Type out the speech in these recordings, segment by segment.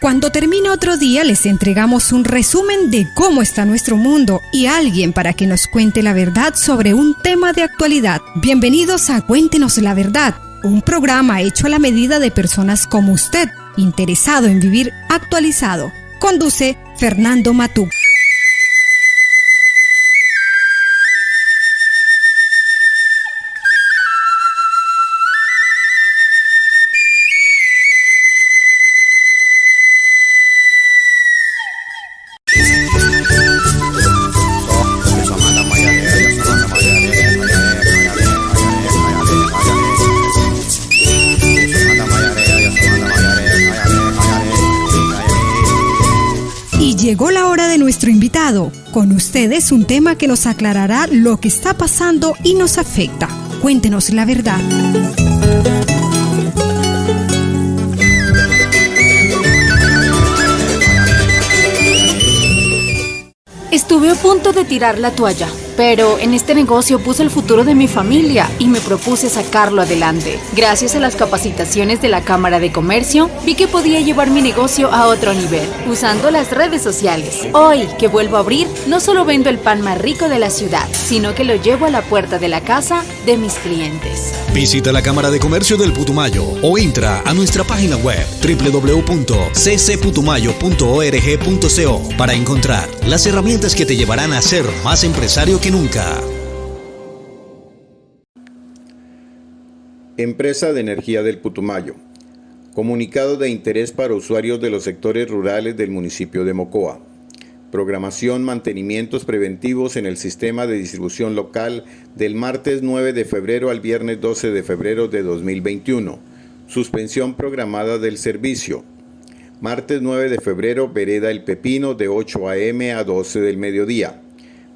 Cuando termina otro día, les entregamos un resumen de cómo está nuestro mundo y alguien para que nos cuente la verdad sobre un tema de actualidad. Bienvenidos a Cuéntenos la Verdad, un programa hecho a la medida de personas como usted, interesado en vivir actualizado. Conduce Fernando Matú. Llegó la hora de nuestro invitado. Con ustedes un tema que nos aclarará lo que está pasando y nos afecta. Cuéntenos la verdad. Estuve a punto de tirar la toalla, pero en este negocio puse el futuro de mi familia y me propuse sacarlo adelante. Gracias a las capacitaciones de la Cámara de Comercio, vi que podía llevar mi negocio a otro nivel, usando las redes sociales. Hoy que vuelvo a abrir, no solo vendo el pan más rico de la ciudad, sino que lo llevo a la puerta de la casa de mis clientes. Visita la Cámara de Comercio del Putumayo o entra a nuestra página web www.ccputumayo.org.co para encontrar las herramientas que te llevarán a ser más empresario que nunca. Empresa de Energía del Putumayo. Comunicado de interés para usuarios de los sectores rurales del municipio de Mocoa. Programación, mantenimientos preventivos en el sistema de distribución local del martes 9 de febrero al viernes 12 de febrero de 2021. Suspensión programada del servicio. Martes 9 de febrero, Vereda El Pepino de 8 a.m. a 12 del mediodía.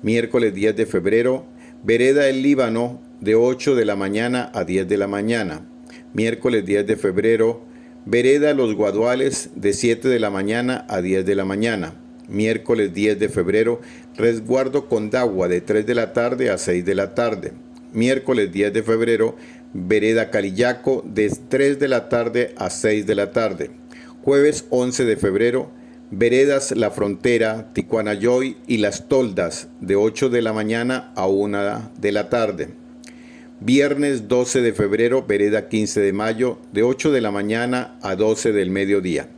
Miércoles 10 de febrero, Vereda El Líbano de 8 de la mañana a 10 de la mañana. Miércoles 10 de febrero, Vereda Los Guaduales de 7 de la mañana a 10 de la mañana. Miércoles 10 de febrero, Resguardo Condagua de 3 de la tarde a 6 de la tarde. Miércoles 10 de febrero, Vereda Carillaco de 3 de la tarde a 6 de la tarde. Jueves 11 de febrero, Veredas La Frontera, Ticuanayoy y Las Toldas de 8 de la mañana a 1 de la tarde. Viernes 12 de febrero, Vereda 15 de mayo de 8 de la mañana a 12 del mediodía.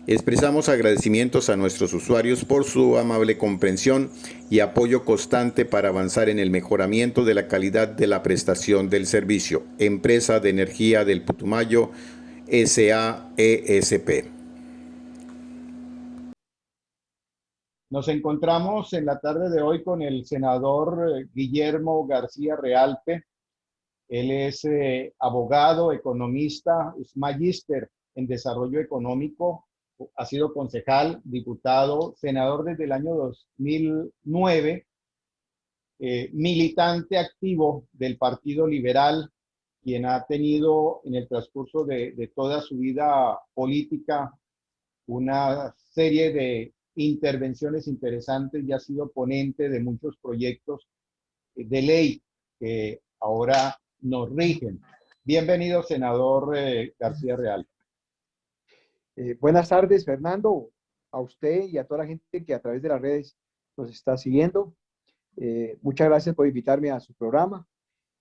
Expresamos agradecimientos a nuestros usuarios por su amable comprensión y apoyo constante para avanzar en el mejoramiento de la calidad de la prestación del servicio. Empresa de Energía del Putumayo, SAESP. Nos encontramos en la tarde de hoy con el senador Guillermo García Realpe. Él es abogado, economista, es magíster en desarrollo económico, ha sido concejal, diputado, senador desde el año 2009, militante activo del Partido Liberal, quien ha tenido en el transcurso de toda su vida política una serie de intervenciones interesantes y ha sido ponente de muchos proyectos de ley que ahora nos rigen. Bienvenido, senador García Real. Buenas tardes, Fernando, a usted y a toda la gente que a través de las redes nos está siguiendo. Muchas gracias por invitarme a su programa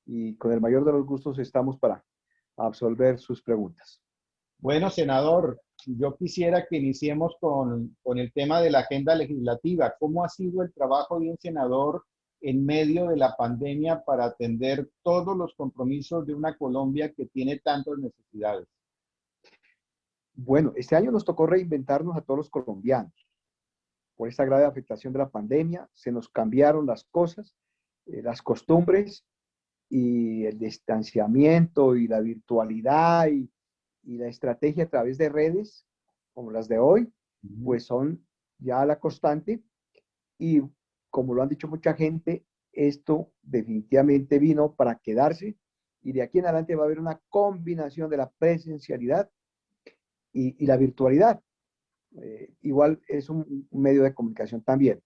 y con el mayor de los gustos estamos para absolver sus preguntas. Bueno, senador, yo quisiera que iniciemos con el tema de la agenda legislativa. ¿Cómo ha sido el trabajo de un senador en medio de la pandemia para atender todos los compromisos de una Colombia que tiene tantas necesidades? Bueno, este año nos tocó reinventarnos a todos los colombianos. Por esta grave afectación de la pandemia, se nos cambiaron las cosas, las costumbres y el distanciamiento y la virtualidad y la estrategia a través de redes, como las de hoy, pues son ya la constante. Y como lo han dicho mucha gente, esto definitivamente vino para quedarse y de aquí en adelante va a haber una combinación de la presencialidad y la virtualidad. Igual es un medio de comunicación también.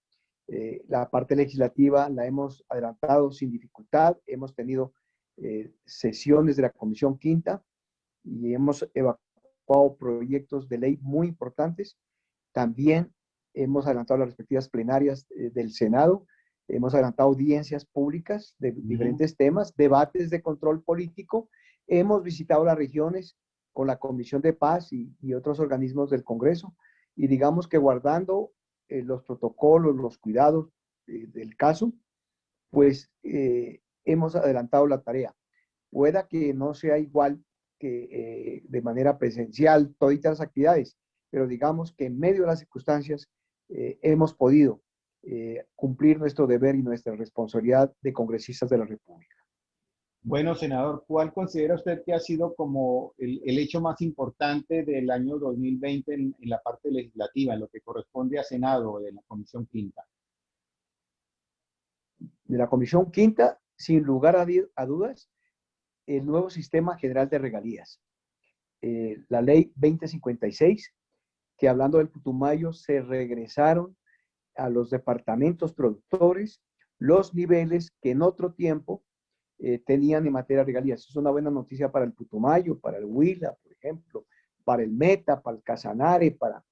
La parte legislativa la hemos adelantado sin dificultad, hemos tenido sesiones de la Comisión Quinta y hemos aprobado proyectos de ley muy importantes. También hemos adelantado las respectivas plenarias del Senado, hemos adelantado audiencias públicas de diferentes temas, debates de control político, hemos visitado las regiones con la Comisión de Paz y otros organismos del Congreso, y digamos que guardando los protocolos, los cuidados del caso, pues hemos adelantado la tarea. Pueda que no sea igual que de manera presencial todas las actividades, pero digamos que en medio de las circunstancias hemos podido cumplir nuestro deber y nuestra responsabilidad de congresistas de la República. Bueno, senador, ¿cuál considera usted que ha sido como el hecho más importante del año 2020 en la parte legislativa, en lo que corresponde a Senado de la Comisión Quinta? De la Comisión Quinta, sin lugar a dudas, el nuevo sistema general de regalías. La ley 2056, que hablando del Putumayo, se regresaron a los departamentos productores los niveles que en otro tiempo tenían en materia de regalías. Eso es una buena noticia para el Putumayo, para el Huila, por ejemplo, para el Meta, para el Casanare, para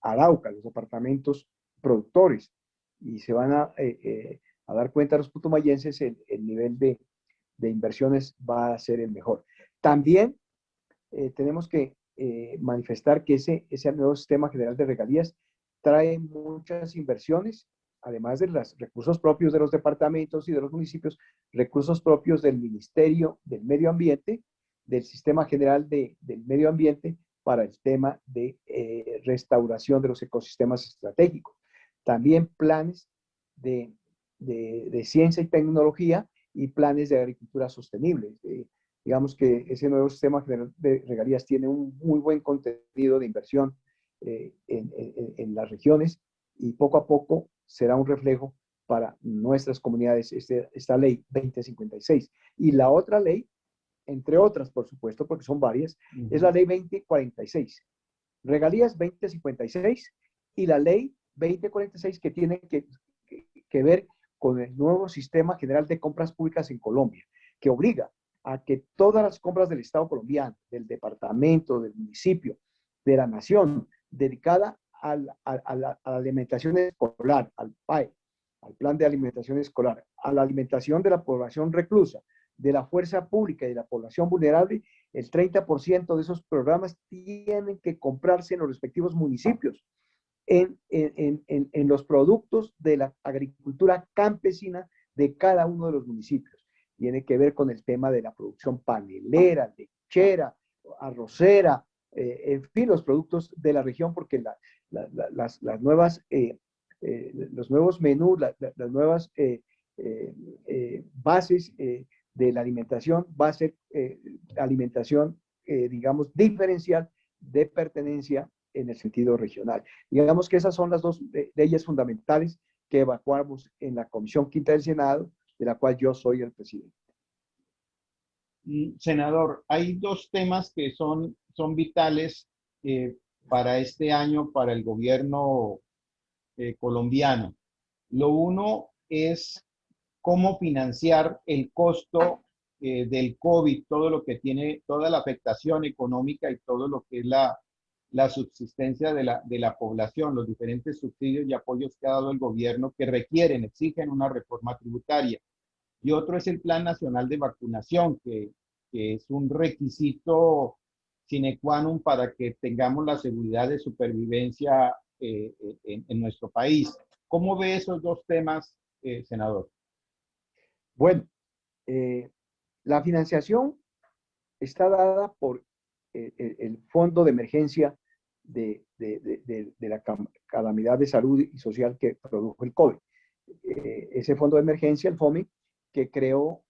Arauca, los departamentos productores. Y se van a dar cuenta los putumayenses, el nivel de inversiones va a ser el mejor. También tenemos que manifestar que ese nuevo sistema general de regalías trae muchas inversiones, además de los recursos propios de los departamentos y de los municipios, recursos propios del Ministerio del Medio Ambiente, del Sistema General del Medio Ambiente, para el tema de restauración de los ecosistemas estratégicos. También planes de ciencia y tecnología y planes de agricultura sostenible. Digamos que ese nuevo sistema general de regalías tiene un muy buen contenido de inversión en las regiones, y poco a poco será un reflejo para nuestras comunidades esta ley 2056. Y la otra ley, entre otras, por supuesto, porque son varias, es la ley 2046. Regalías 2056 y la ley 2046, que tiene que ver con el nuevo sistema general de compras públicas en Colombia, que obliga a que todas las compras del Estado colombiano, del departamento, del municipio, de la nación, dedicada a la alimentación escolar, al PAE, al Plan de Alimentación Escolar, a la alimentación de la población reclusa, de la fuerza pública y de la población vulnerable, el 30% de esos programas tienen que comprarse en los respectivos municipios, en los productos de la agricultura campesina de cada uno de los municipios. Tiene que ver con el tema de la producción panelera, lechera, arrocera, en fin, los productos de la región, porque las nuevas, los nuevos menús, las nuevas bases de la alimentación va a ser alimentación, digamos, diferencial de pertenencia en el sentido regional. Digamos que esas son las dos leyes fundamentales que evacuamos en la Comisión Quinta del Senado, de la cual yo soy el presidente. Senador, hay dos temas que son vitales para este año, para el gobierno colombiano. Lo uno es cómo financiar el costo del COVID, todo lo que tiene, toda la afectación económica y todo lo que es la subsistencia de la población, los diferentes subsidios y apoyos que ha dado el gobierno que requieren, exigen una reforma tributaria. Y otro es el Plan Nacional de Vacunación, que es un requisito sine qua non para que tengamos la seguridad de supervivencia en nuestro país. ¿Cómo ve esos dos temas, senador? Bueno, la financiación está dada por el Fondo de Emergencia de la calamidad de salud y social que produjo el COVID. Ese Fondo de Emergencia, el FOMI, que creó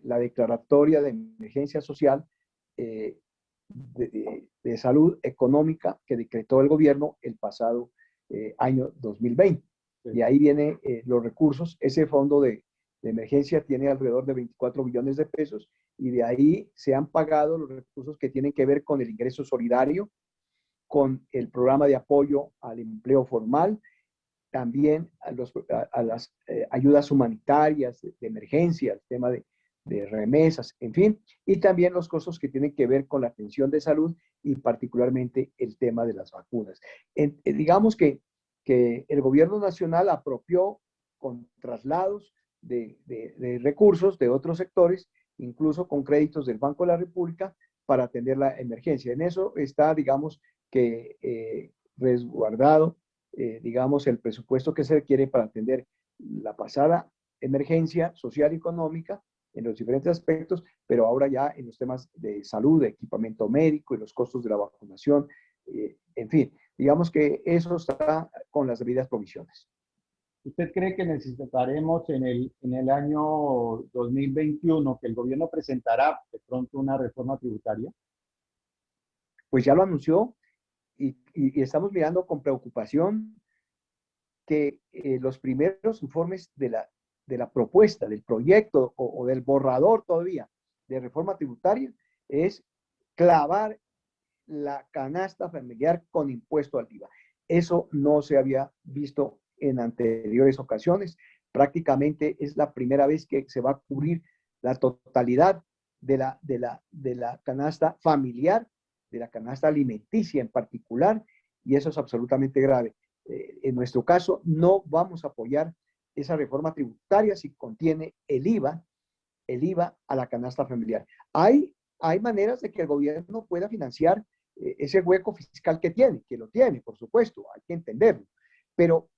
la declaratoria de emergencia social de salud económica que decretó el gobierno el pasado año 2020. Sí. Y ahí vienen los recursos. Ese fondo de emergencia tiene alrededor de 24 billones de pesos, y de ahí se han pagado los recursos que tienen que ver con el ingreso solidario, con el programa de apoyo al empleo formal, también a las ayudas humanitarias de emergencia, el tema de remesas, en fin, y también los costos que tienen que ver con la atención de salud y particularmente el tema de las vacunas. Digamos que el gobierno nacional apropió con traslados de recursos de otros sectores, incluso con créditos del Banco de la República, para atender la emergencia. En eso está, digamos, que resguardado, digamos, el presupuesto que se requiere para atender la pasada emergencia social y económica en los diferentes aspectos, pero ahora ya en los temas de salud, de equipamiento médico y los costos de la vacunación, en fin, digamos que eso está con las debidas provisiones. ¿Usted cree que necesitaremos en el año 2021 que el gobierno presentará de pronto una reforma tributaria? Pues ya lo anunció y estamos mirando con preocupación que los primeros informes de la propuesta, del proyecto o del borrador todavía de reforma tributaria es clavar la canasta familiar con impuesto al IVA. Eso no se había visto en anteriores ocasiones. Prácticamente es la primera vez que se va a cubrir la totalidad de la canasta familiar, de la canasta alimenticia en particular, y eso es absolutamente grave. En nuestro caso, no vamos a apoyar esa reforma tributaria si contiene el IVA a la canasta familiar. Hay maneras de que el gobierno pueda financiar ese hueco fiscal que lo tiene, por supuesto, hay que entenderlo, pero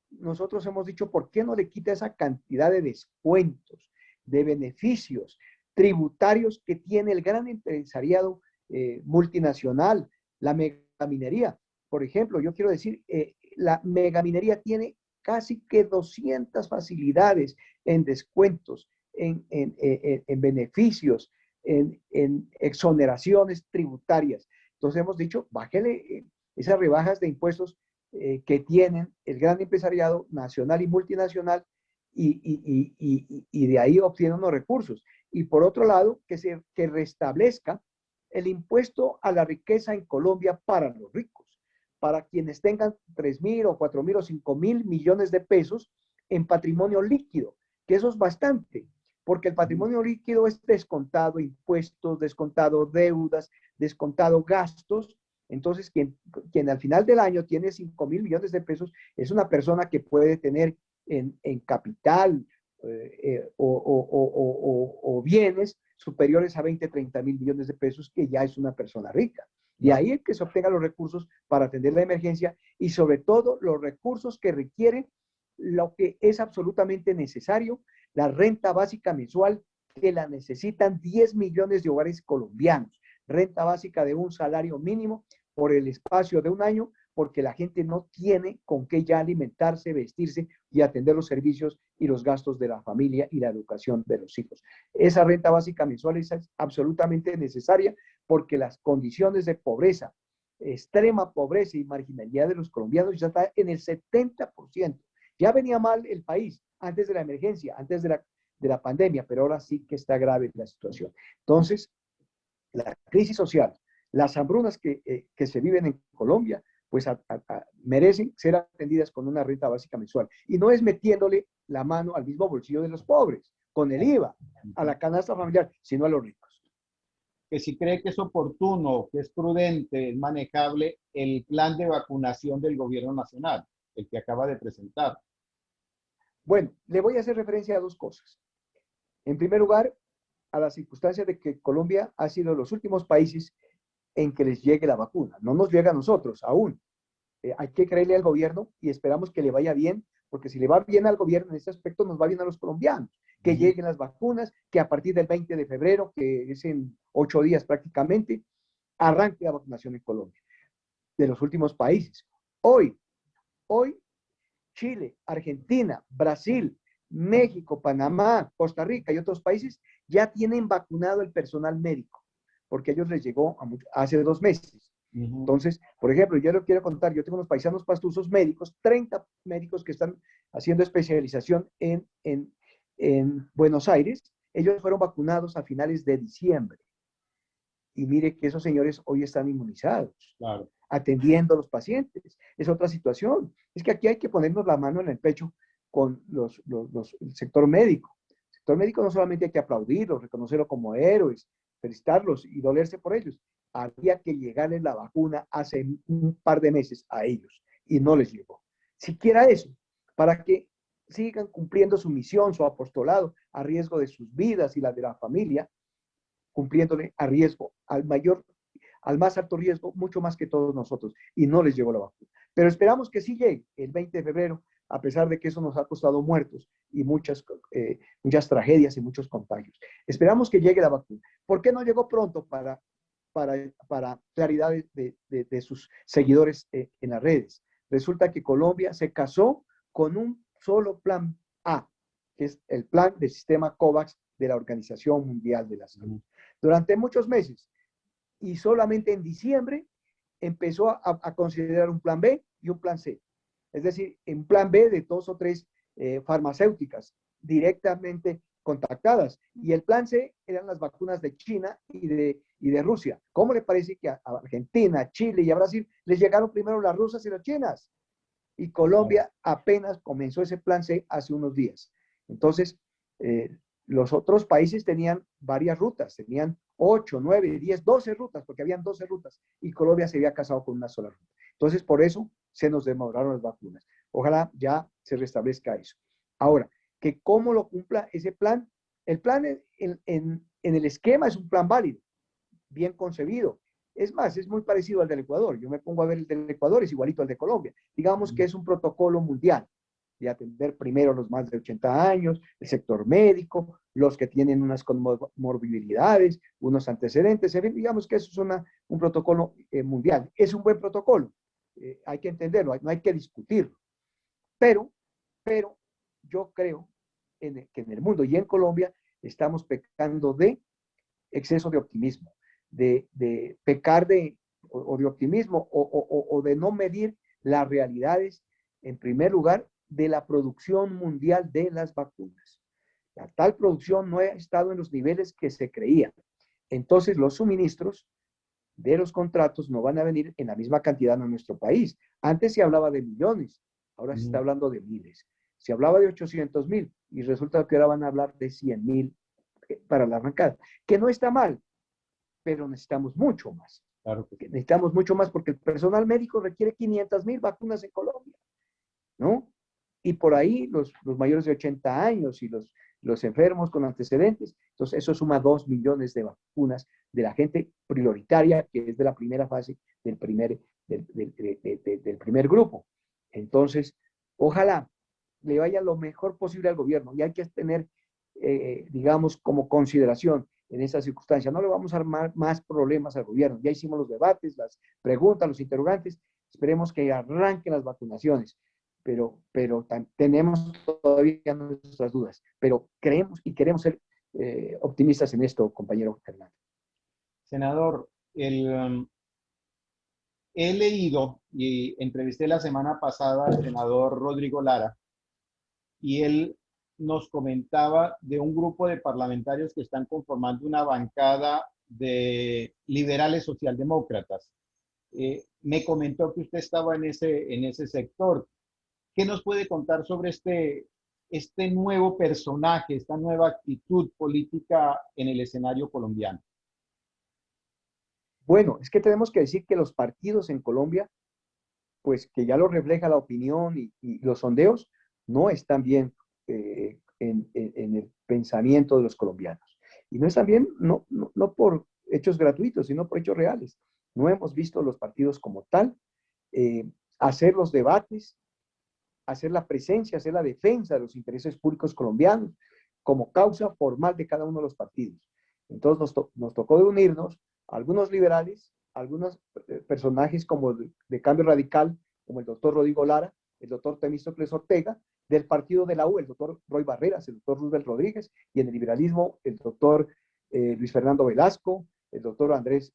nosotros hemos dicho, ¿por qué no le quita esa cantidad de descuentos, de beneficios tributarios que tiene el gran empresariado multinacional, la megaminería? Por ejemplo, yo quiero decir, la megaminería tiene casi que 200 facilidades en descuentos, en beneficios, en exoneraciones tributarias. Entonces hemos dicho, bájele esas rebajas de impuestos que tienen el gran empresariado nacional y multinacional y de ahí obtienen unos recursos. Y por otro lado, que restablezca el impuesto a la riqueza en Colombia para los ricos, para quienes tengan 3.000 o 4.000 o 5.000 millones de pesos en patrimonio líquido, que eso es bastante, porque el patrimonio líquido es descontado impuestos, descontado deudas, descontado gastos. Entonces, quien al final del año tiene 5.000 millones de pesos es una persona que puede tener en capital o bienes superiores a 20, 30.000 millones de pesos, que ya es una persona rica. Y ahí es que se obtengan los recursos para atender la emergencia y sobre todo los recursos que requieren lo que es absolutamente necesario, la renta básica mensual, que la necesitan 10 millones de hogares colombianos, renta básica de un salario mínimo por el espacio de un año, porque la gente no tiene con qué ya alimentarse, vestirse y atender los servicios y los gastos de la familia y la educación de los hijos. Esa renta básica mensual es absolutamente necesaria porque las condiciones de pobreza, extrema pobreza y marginalidad de los colombianos ya está en el 70%. Ya venía mal el país antes de la emergencia, antes de la pandemia, pero ahora sí que está grave la situación. Entonces, la crisis social, las hambrunas que se viven en Colombia, pues merecen ser atendidas con una renta básica mensual. Y no es metiéndole la mano al mismo bolsillo de los pobres, con el IVA, a la canasta familiar, sino a los ricos. Que si cree que es oportuno, que es prudente, es manejable el plan de vacunación del gobierno nacional, el que acaba de presentar. Bueno, le voy a hacer referencia a dos cosas. En primer lugar, a la circunstancia de que Colombia ha sido de los últimos países en que les llegue la vacuna. No nos llega a nosotros aún. Hay que creerle al gobierno y esperamos que le vaya bien, porque si le va bien al gobierno en este aspecto, nos va bien a los colombianos. Que lleguen las vacunas, que a partir del 20 de febrero, que es en 8 días prácticamente, arranque la vacunación en Colombia. De los últimos países. Hoy, Chile, Argentina, Brasil, México, Panamá, Costa Rica y otros países ya tienen vacunado el personal médico, porque a ellos les llegó hace 2 meses. Entonces, por ejemplo, yo le quiero contar, yo tengo unos paisanos pastusos médicos, 30 médicos que están haciendo especialización en Buenos Aires. Ellos fueron vacunados a finales de diciembre. Y mire que esos señores hoy están inmunizados, claro, atendiendo a los pacientes. Es otra situación. Es que aquí hay que ponernos la mano en el pecho con el sector médico. Entonces, médicos no solamente hay que aplaudirlos, reconocerlos como héroes, felicitarlos y dolerse por ellos. Había que llegarles la vacuna hace un par de meses a ellos y no les llegó. Siquiera eso, para que sigan cumpliendo su misión, su apostolado, a riesgo de sus vidas y la de la familia, cumpliéndole a riesgo, al más alto riesgo, mucho más que todos nosotros, y no les llegó la vacuna. Pero esperamos que sí llegue el 20 de febrero, a pesar de que eso nos ha costado muertos y muchas tragedias y muchos contagios. Esperamos que llegue la vacuna. ¿Por qué no llegó pronto? Para claridad de sus seguidores en las redes. Resulta que Colombia se casó con un solo plan A, que es el plan del sistema COVAX de la Organización Mundial de la Salud. Durante muchos meses, y solamente en diciembre empezó a considerar un plan B y un plan C. Es decir, en plan B de 2 o 3 farmacéuticas directamente contactadas. Y el plan C eran las vacunas de China y de Rusia. ¿Cómo le parece que a Argentina, Chile y a Brasil les llegaron primero las rusas y las chinas? Y Colombia apenas comenzó ese plan C hace unos días. Entonces, los otros países tenían varias rutas, tenían 8, 9, 10, 12 rutas, porque habían 12 rutas, y Colombia se había casado con una sola ruta. Entonces, por eso se nos demoraron las vacunas. Ojalá ya se restablezca eso. Ahora, que cómo lo cumpla ese plan. El plan en el esquema es un plan válido, bien concebido. Es más, es muy parecido al del Ecuador. Yo me pongo a ver el del Ecuador, es igualito al de Colombia. Digamos que es un protocolo mundial de atender primero los más de 80 años, el sector médico, los que tienen unas comorbilidades, unos antecedentes, en fin, digamos que eso es un protocolo mundial. Es un buen protocolo, hay que entenderlo, no hay que discutirlo. Pero yo creo que en el mundo y en Colombia estamos pecando de exceso de optimismo, de pecar de optimismo o de no medir las realidades, en primer lugar, de la producción mundial de las vacunas. La tal producción no ha estado en los niveles que se creían. Entonces, los suministros de los contratos no van a venir en la misma cantidad en nuestro país. Antes se hablaba de millones, ahora se está hablando de miles. Se hablaba de 800,000 y resulta que ahora van a hablar de 100,000 para la arrancada, que no está mal, pero necesitamos mucho más. Claro que sí. Necesitamos mucho más porque el personal médico requiere 500,000 vacunas en Colombia, ¿no? Y por ahí los mayores de 80 años y los enfermos con antecedentes. Entonces, eso suma 2 millones de vacunas de la gente prioritaria, que es de la primera fase del primer grupo. Entonces, ojalá le vaya lo mejor posible al gobierno y hay que tener, digamos, como consideración en esa circunstancia. No le vamos a armar más problemas al gobierno. Ya hicimos los debates, las preguntas, los interrogantes. Esperemos que arranquen las vacunaciones. Pero tenemos todavía nuestras dudas, pero creemos y queremos ser optimistas en esto, compañero Fernando. Senador, he leído y entrevisté la semana pasada al senador Rodrigo Lara y él nos comentaba de un grupo de parlamentarios que están conformando una bancada de liberales socialdemócratas. Me comentó que usted estaba en ese sector. ¿Qué nos puede contar sobre este nuevo personaje, esta nueva actitud política en el escenario colombiano? Bueno, es que tenemos que decir que los partidos en Colombia, pues que ya lo refleja la opinión y los sondeos, no están bien en el pensamiento de los colombianos. Y no están bien, no por hechos gratuitos, sino por hechos reales. No hemos visto los partidos como tal hacer los debates, hacer la presencia, hacer la defensa de los intereses públicos colombianos como causa formal de cada uno de los partidos. Entonces nos tocó de unirnos a algunos liberales, a algunos personajes como de Cambio Radical, como el doctor Rodrigo Lara, el doctor Temístocles Ortega, del partido de la U, el doctor Roy Barreras, el doctor Roosevelt Rodríguez, y en el liberalismo, el doctor Luis Fernando Velasco, el doctor Andrés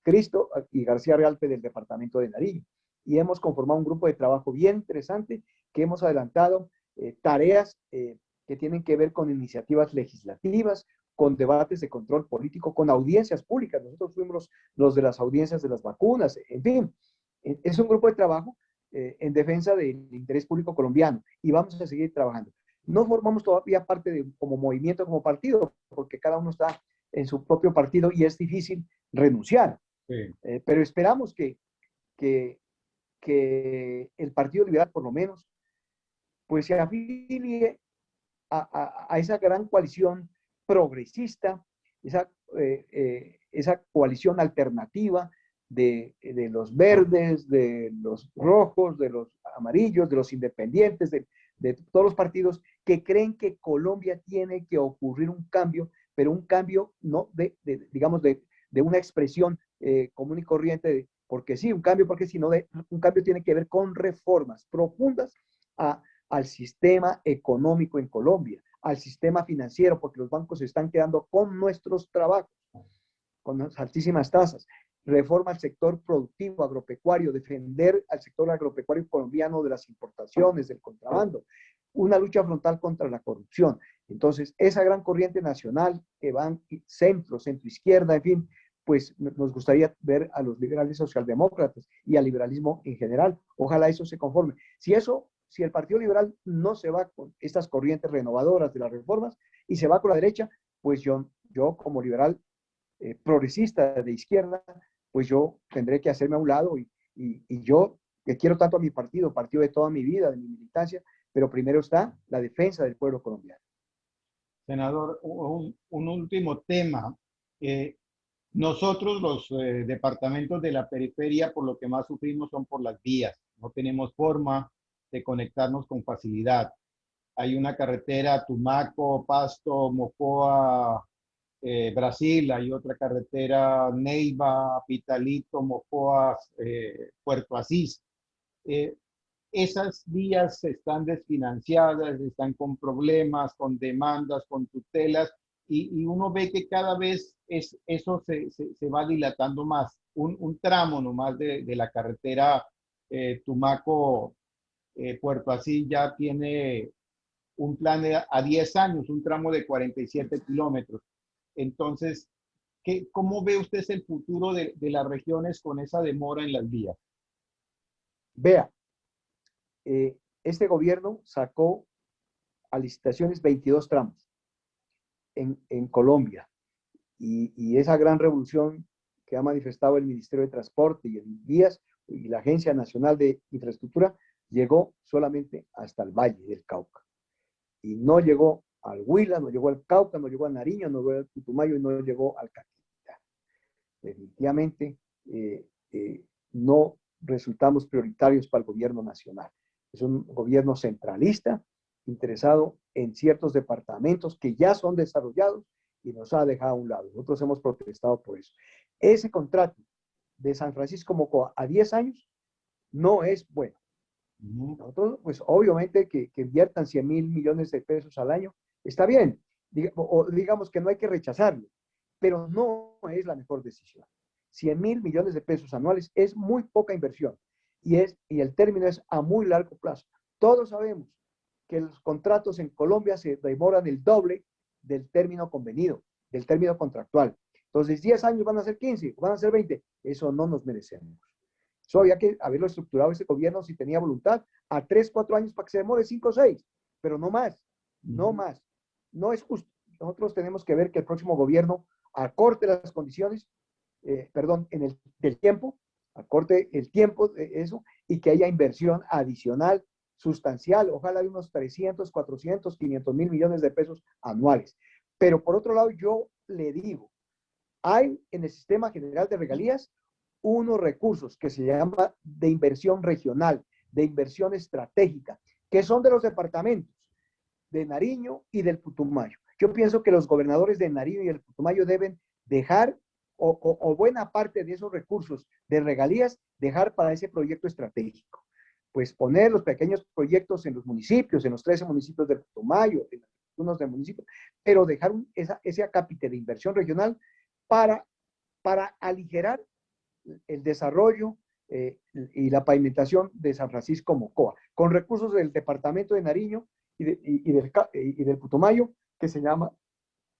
Cristo y García Realpe del departamento de Nariño. Y hemos conformado un grupo de trabajo bien interesante que hemos adelantado tareas que tienen que ver con iniciativas legislativas, con debates de control político, con audiencias públicas. Nosotros fuimos los de las audiencias de las vacunas, en fin. Es un grupo de trabajo en defensa del interés público colombiano y vamos a seguir trabajando. no formamos todavía parte de como movimiento, como partido, porque cada uno está en su propio partido y es difícil renunciar. Sí. Pero esperamos que, que el Partido Liberal, por lo menos, pues se afilie a esa gran coalición progresista, esa coalición alternativa de los verdes, de los rojos, de los amarillos, de los independientes, de todos los partidos que creen que Colombia tiene que ocurrir un cambio, pero un cambio no digamos, de una expresión común y corriente, porque sí, un cambio, porque si no, un cambio tiene que ver con reformas profundas al sistema económico en Colombia, al sistema financiero, porque los bancos se están quedando con nuestros trabajos, con las altísimas tasas. Reforma al sector productivo, agropecuario, defender al sector agropecuario colombiano de las importaciones, del contrabando, una lucha frontal contra la corrupción. Entonces, esa gran corriente nacional que van centro, izquierda, en fin, pues nos gustaría ver a los liberales socialdemócratas y al liberalismo en general. Ojalá eso se conforme. Si el Partido Liberal no se va con estas corrientes renovadoras de las reformas y se va con la derecha, pues yo como liberal progresista de izquierda, pues yo tendré que hacerme a un lado y yo que quiero tanto a mi partido de toda mi vida, de mi militancia, pero primero está la defensa del pueblo colombiano. Senador, un último tema. Nosotros los departamentos de la periferia, por lo que más sufrimos son por las vías. No tenemos forma de conectarnos con facilidad. Hay una carretera Tumaco, Pasto, Mocoa, Brasil, hay otra carretera Neiva, Pitalito, Mocoa, Puerto Asís. Esas vías están desfinanciadas, están con problemas, con demandas, con tutelas, y uno ve que cada vez eso se va dilatando más. Un tramo nomás de la carretera Tumaco, Puerto Asís ya tiene un plan a 10 años, un tramo de 47 kilómetros. Entonces, ¿cómo ve usted el futuro de las regiones con esa demora en las vías? Vea, este gobierno sacó a licitaciones 22 tramos en Colombia y esa gran revolución que ha manifestado el Ministerio de Transporte y el Vías y la Agencia Nacional de Infraestructura llegó solamente hasta el Valle del Cauca y no llegó al Huila, no llegó al Cauca, no llegó a Nariño, no llegó al Putumayo y no llegó al Caquetá. Definitivamente no resultamos prioritarios para el gobierno nacional. Es un gobierno centralista, interesado en ciertos departamentos que ya son desarrollados y nos ha dejado a un lado. Nosotros hemos protestado por eso. Ese contrato de San Francisco Mocoa a 10 años no es bueno. Nosotros, pues obviamente que inviertan 100.000 millones de pesos al año, está bien, o digamos que no hay que rechazarlo, pero no es la mejor decisión. 100.000 millones de pesos anuales es muy poca inversión y el término es a muy largo plazo. Todos sabemos que los contratos en Colombia se demoran el doble del término convenido, del término contractual. Entonces, 10 años van a ser 15, van a ser 20. Eso no nos merecemos. Eso había que haberlo estructurado este gobierno si tenía voluntad a 3, 4 años para que se demore 5 o 6, pero no más, no más. No es justo. Nosotros tenemos que ver que el próximo gobierno acorte las condiciones, del tiempo, acorte el tiempo de eso y que haya inversión adicional sustancial, ojalá de unos 300, 400, 500 mil millones de pesos anuales. Pero por otro lado, yo le digo, hay en el sistema general de regalías unos recursos que se llama de inversión regional, de inversión estratégica, que son de los departamentos de Nariño y del Putumayo. Yo pienso que los gobernadores de Nariño y el Putumayo deben dejar o buena parte de esos recursos de regalías, dejar para ese proyecto estratégico. Pues poner los pequeños proyectos en los municipios, en los 13 municipios del Putumayo, en algunos del municipio, pero dejar ese acápite de inversión regional para aligerar el desarrollo y la pavimentación de San Francisco Mocoa, con recursos del departamento de Nariño y del Putumayo, que se llama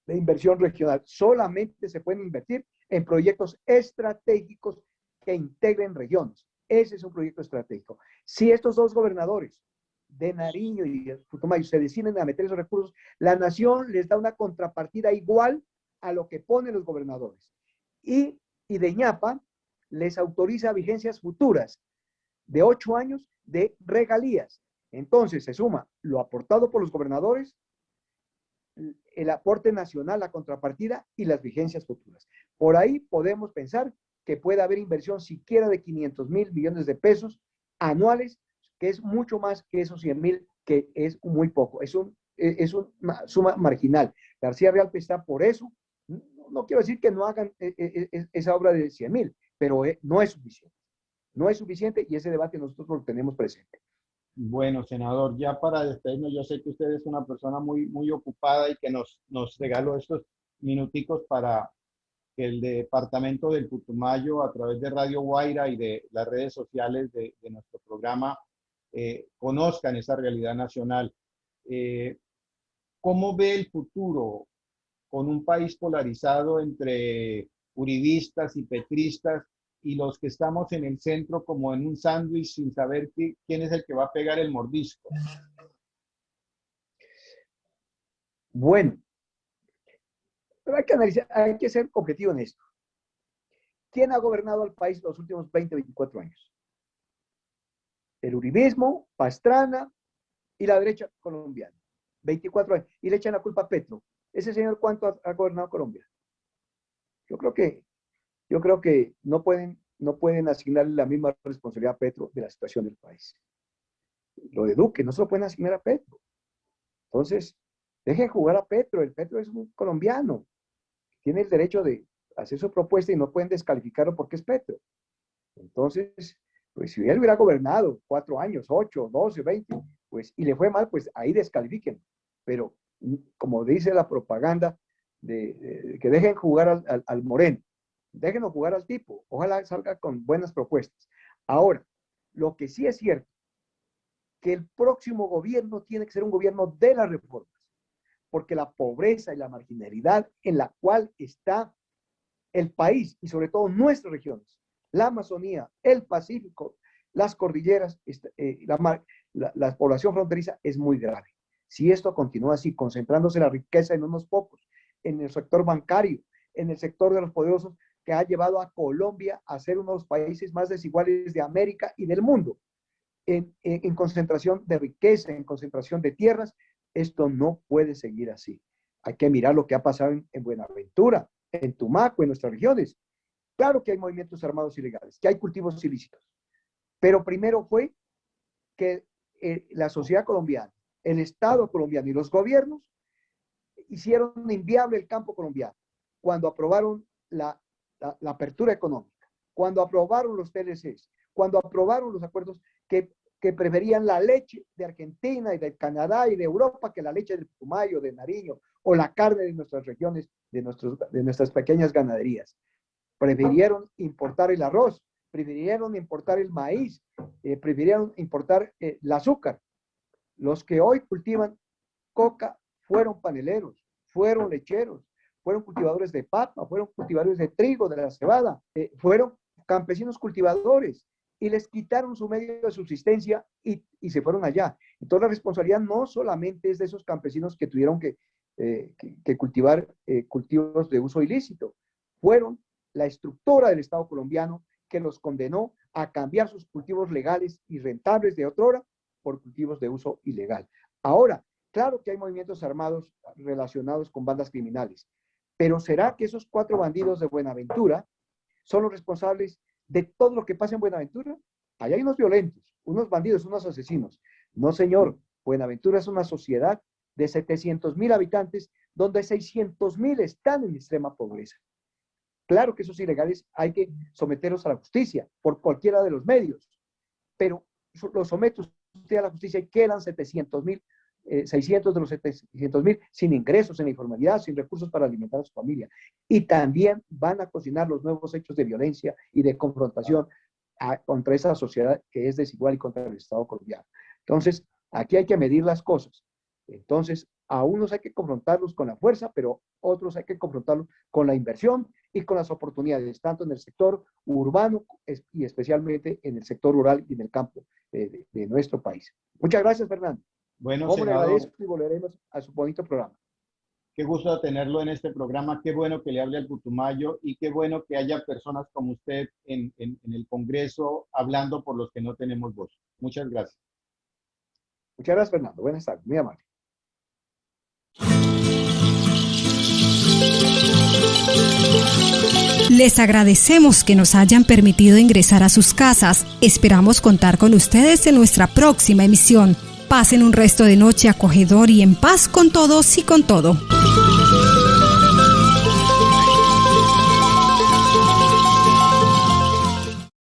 de inversión regional. Solamente se pueden invertir en proyectos estratégicos que integren regiones. Ese es un proyecto estratégico. Si estos dos gobernadores de Nariño y el Putumayo se deciden a meter esos recursos, la nación les da una contrapartida igual a lo que ponen los gobernadores. Y de ñapa les autoriza vigencias futuras de 8 años de regalías. Entonces se suma lo aportado por los gobernadores, el aporte nacional, la contrapartida y las vigencias futuras. Por ahí podemos pensar que puede haber inversión siquiera de 500.000 millones de pesos anuales, que es mucho más que esos 100.000, que es muy poco, es una suma marginal. García Realpe está por eso. No quiero decir que no hagan esa obra de 100.000, pero no es suficiente. No es suficiente y ese debate nosotros lo tenemos presente. Bueno, senador, ya para despedirnos, yo sé que usted es una persona muy, muy ocupada y que nos regaló estos minuticos para que el departamento del Putumayo, a través de Radio Guaira y de las redes sociales de nuestro programa, conozcan esa realidad nacional. ¿Cómo ve el futuro con un país polarizado entre uribistas y petristas y los que estamos en el centro como en un sándwich sin saber quién es el que va a pegar el mordisco? Bueno, pero hay que analizar, hay que ser objetivo en esto. ¿Quién ha gobernado al país los últimos 20, 24 años? El uribismo, Pastrana y la derecha colombiana. 24 años. Y le echan la culpa a Petro. ¿Ese señor cuánto ha gobernado Colombia? Yo creo que no pueden asignarle la misma responsabilidad a Petro de la situación del país. Lo de Duque no se lo pueden asignar a Petro. Entonces, dejen jugar a Petro. El Petro es un colombiano. Tiene el derecho de hacer su propuesta y no pueden descalificarlo porque es Petro. Entonces, pues si él hubiera gobernado 4 años, 8, 12, 20, pues, y le fue mal, pues ahí descalifiquen. Pero, como dice la propaganda, que dejen jugar al Moreno. Déjenlo jugar al tipo. Ojalá salga con buenas propuestas. Ahora, lo que sí es cierto, que el próximo gobierno tiene que ser un gobierno de las reformas, porque la pobreza y la marginalidad en la cual está el país y sobre todo nuestras regiones, la Amazonía, el Pacífico, las cordilleras, la población fronteriza es muy grave. Si esto continúa así, concentrándose la riqueza en unos pocos, en el sector bancario, en el sector de los poderosos, que ha llevado a Colombia a ser uno de los países más desiguales de América y del mundo, en concentración de riqueza, en concentración de tierras, esto no puede seguir así. Hay que mirar lo que ha pasado en Buenaventura, en Tumaco, en nuestras regiones. Claro que hay movimientos armados ilegales, que hay cultivos ilícitos, pero primero fue que la sociedad colombiana, el Estado colombiano y los gobiernos hicieron inviable el campo colombiano cuando aprobaron la apertura económica, cuando aprobaron los TLCs, cuando aprobaron los acuerdos que preferían la leche de Argentina y de Canadá y de Europa que la leche del Putumayo, de Nariño, o la carne de nuestras regiones, de nuestras pequeñas ganaderías. Prefirieron importar el arroz, prefirieron importar el maíz, prefirieron importar el azúcar. Los que hoy cultivan coca fueron paneleros, fueron lecheros, fueron cultivadores de papa, fueron cultivadores de trigo, de la cebada, fueron campesinos cultivadores y les quitaron su medio de subsistencia y se fueron allá. Entonces la responsabilidad no solamente es de esos campesinos que tuvieron que cultivar cultivos de uso ilícito, fueron la estructura del Estado colombiano que los condenó a cambiar sus cultivos legales y rentables de otrora por cultivos de uso ilegal. Ahora, claro que hay movimientos armados relacionados con bandas criminales, pero ¿será que esos 4 bandidos de Buenaventura son los responsables de todo lo que pasa en Buenaventura? Allá hay unos violentos, unos bandidos, unos asesinos. No, señor, Buenaventura es una sociedad de 700.000 habitantes donde 600.000 están en extrema pobreza. Claro que esos ilegales hay que someterlos a la justicia por cualquiera de los medios, pero los somete usted a la justicia y quedan 700.000, 600 de los 700.000 sin ingresos, sin informalidad, sin recursos para alimentar a su familia. Y también van a cocinar los nuevos hechos de violencia y de confrontación contra esa sociedad que es desigual y contra el Estado colombiano. Entonces, aquí hay que medir las cosas. Entonces, A unos hay que confrontarlos con la fuerza, pero otros hay que confrontarlos con la inversión y con las oportunidades, tanto en el sector urbano y especialmente en el sector rural y en el campo de nuestro país. Muchas gracias, Fernando. Bueno, Como le senador, agradezco y volveremos a su bonito programa. qué gusto tenerlo en este programa, qué bueno que le hable al Putumayo y qué bueno que haya personas como usted en el Congreso hablando por los que no tenemos voz. Muchas gracias. Muchas gracias, Fernando. Buenas tardes. Muy amable. Les agradecemos que nos hayan permitido ingresar a sus casas. Esperamos contar con ustedes en nuestra próxima emisión. Pasen un resto de noche acogedor y en paz con todos y con todo.